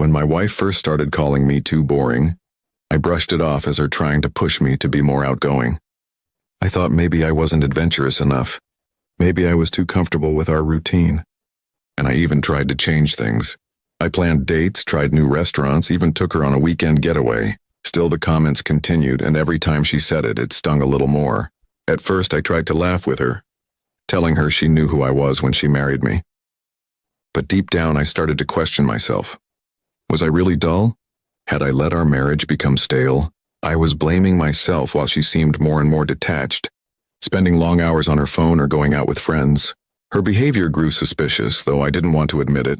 When my wife first started calling me too boring, I brushed it off as her trying to push me to be more outgoing. I thought maybe I wasn't adventurous enough. Maybe I was too comfortable with our routine. And I even tried to change things. I planned dates, tried new restaurants, even took her on a weekend getaway. Still the comments continued, and every time she said it, it stung a little more. At first I tried to laugh with her, telling her she knew who I was when she married me. But deep down I started to question myself. Was I really dull? Had I let our marriage become stale? I was blaming myself while she seemed more and more detached, spending long hours on her phone or going out with friends. Her behavior grew suspicious, though I didn't want to admit it.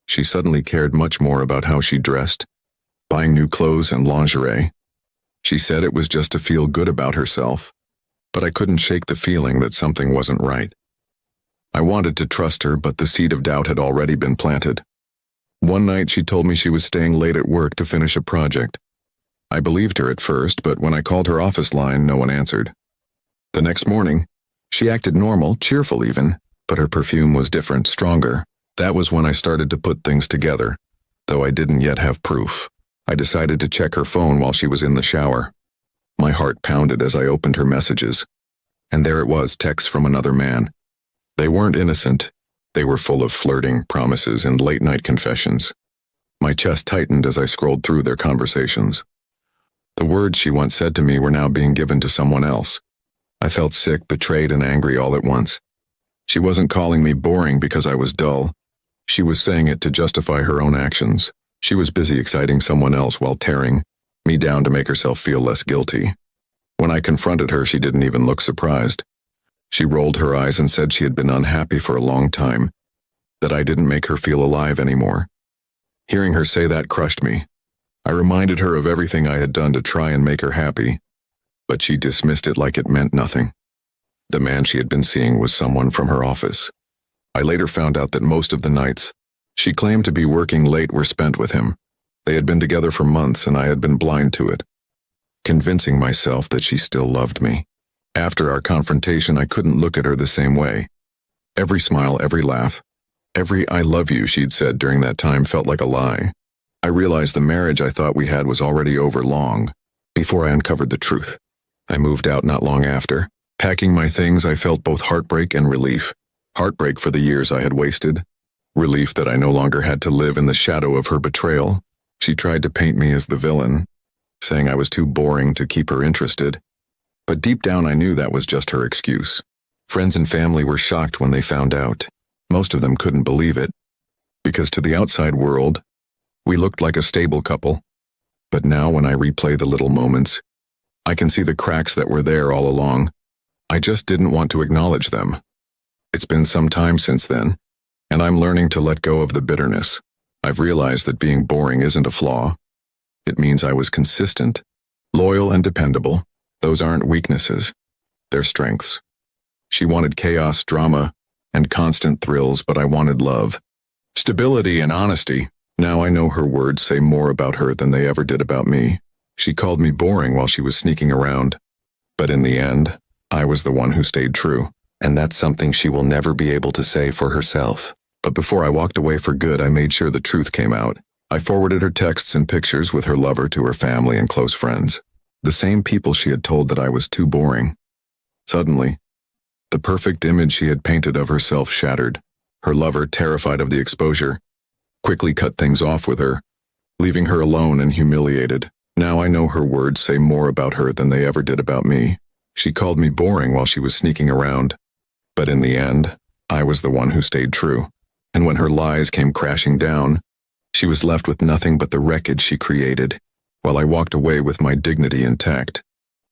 She suddenly cared much more about how she dressed, buying new clothes and lingerie. She said it was just to feel good about herself, but I couldn't shake the feeling that something wasn't right. I wanted to trust her, but the seed of doubt had already been planted. One night she told me she was staying late at work to finish a project. I believed her at first, but when I called her office line, no one answered. The next morning, she acted normal, cheerful even, but her perfume was different, stronger. That was when I started to put things together, though I didn't yet have proof. I decided to check her phone while she was in the shower. My heart pounded as I opened her messages. And there it was, texts from another man. They weren't innocent. They were full of flirting, promises, and late-night confessions. My chest tightened as I scrolled through their conversations. The words she once said to me were now being given to someone else. I felt sick, betrayed, and angry all at once. She wasn't calling me boring because I was dull. She was saying it to justify her own actions. She was busy exciting someone else while tearing me down to make herself feel less guilty. When I confronted her, she didn't even look surprised. She rolled her eyes and said she had been unhappy for a long time, that I didn't make her feel alive anymore. Hearing her say that crushed me. I reminded her of everything I had done to try and make her happy, but she dismissed it like it meant nothing. The man she had been seeing was someone from her office. I later found out that most of the nights she claimed to be working late were spent with him. They had been together for months and I had been blind to it, convincing myself that she still loved me. After our confrontation, I couldn't look at her the same way. Every smile, every laugh, every I love you she'd said during that time felt like a lie. I realized the marriage I thought we had was already over long before I uncovered the truth. I moved out not long after. Packing my things, I felt both heartbreak and relief. Heartbreak for the years I had wasted. Relief that I no longer had to live in the shadow of her betrayal. She tried to paint me as the villain, saying I was too boring to keep her interested. But deep down I knew that was just her excuse. Friends and family were shocked when they found out. Most of them couldn't believe it, because to the outside world, we looked like a stable couple. But now when I replay the little moments, I can see the cracks that were there all along. I just didn't want to acknowledge them. It's been some time since then, and I'm learning to let go of the bitterness. I've realized that being boring isn't a flaw. It means I was consistent, loyal, and dependable. Those aren't weaknesses, they're strengths. She wanted chaos, drama, and constant thrills, but I wanted love, stability, and honesty. Now I know her words say more about her than they ever did about me. She called me boring while she was sneaking around, but in the end, I was the one who stayed true, and that's something she will never be able to say for herself. But before I walked away for good, I made sure the truth came out. I forwarded her texts and pictures with her lover to her family and close friends. The same people she had told that I was too boring. Suddenly, the perfect image she had painted of herself shattered. Her lover, terrified of the exposure, quickly cut things off with her, leaving her alone and humiliated. Now I know her words say more about her than they ever did about me. She called me boring while she was sneaking around, but in the end, I was the one who stayed true. And when her lies came crashing down, she was left with nothing but the wreckage she created, while I walked away with my dignity intact.